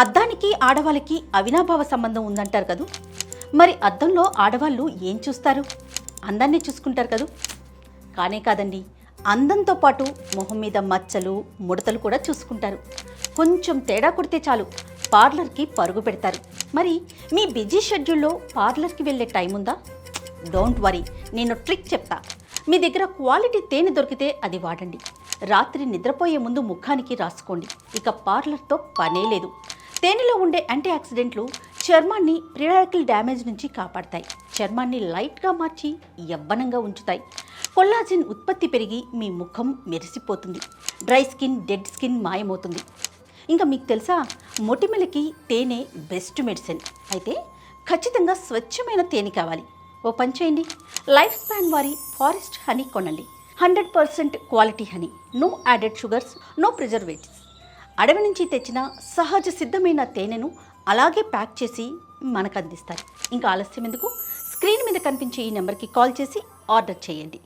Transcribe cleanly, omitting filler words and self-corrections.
అద్దానికి ఆడవాళ్ళకి అవినాభావ సంబంధం ఉందంటారు కదూ. మరి అద్దంలో ఆడవాళ్ళు ఏం చూస్తారు? అందాన్ని చూసుకుంటారు కదూ. కానే కాదండి, అందంతో పాటు మొహం మీద మచ్చలు ముడతలు కూడా చూసుకుంటారు. కొంచెం తేడా కొడితే చాలు పార్లర్కి పరుగు పెడతారు. మరి మీ బిజీ షెడ్యూల్లో పార్లర్కి వెళ్ళే టైం ఉందా? డోంట్ వరీ, నేను ట్రిక్ చెప్తా. మీ దగ్గర క్వాలిటీ తేనె దొరికితే అది వాడండి. రాత్రి నిద్రపోయే ముందు ముఖానికి రాసుకోండి. ఇక పార్లర్తో పనే లేదు. తేనెలో ఉండే యాంటీ ఆక్సిడెంట్లు చర్మాన్ని ప్రియారికల్ డ్యామేజ్ నుంచి కాపాడతాయి. చర్మాన్ని లైట్గా మార్చి యవ్వనంగా ఉంచుతాయి. కొల్లాజిన్ ఉత్పత్తి పెరిగి మీ ముఖం మెరిసిపోతుంది. డ్రై స్కిన్, డెడ్ స్కిన్ మాయమవుతుంది. ఇంకా మీకు తెలుసా, మొటిమలకి తేనె బెస్ట్ మెడిసిన్. అయితే ఖచ్చితంగా స్వచ్ఛమైన తేనె కావాలి. ఓ పని చేయండి, లైఫ్ స్పాన్ వారి ఫారెస్ట్ హనీ కొనండి. 100% quality honey, no added sugars, no preservatives. అడవి నుంచి తెచ్చిన సహజ సిద్ధమైన తేనెను అలాగే ప్యాక్ చేసి మనకు అందిస్తారు. ఇంకా ఆలస్యం ఎందుకు? స్క్రీన్ మీద కనిపించే ఈ నెంబర్కి కాల్ చేసి ఆర్డర్ చేయండి.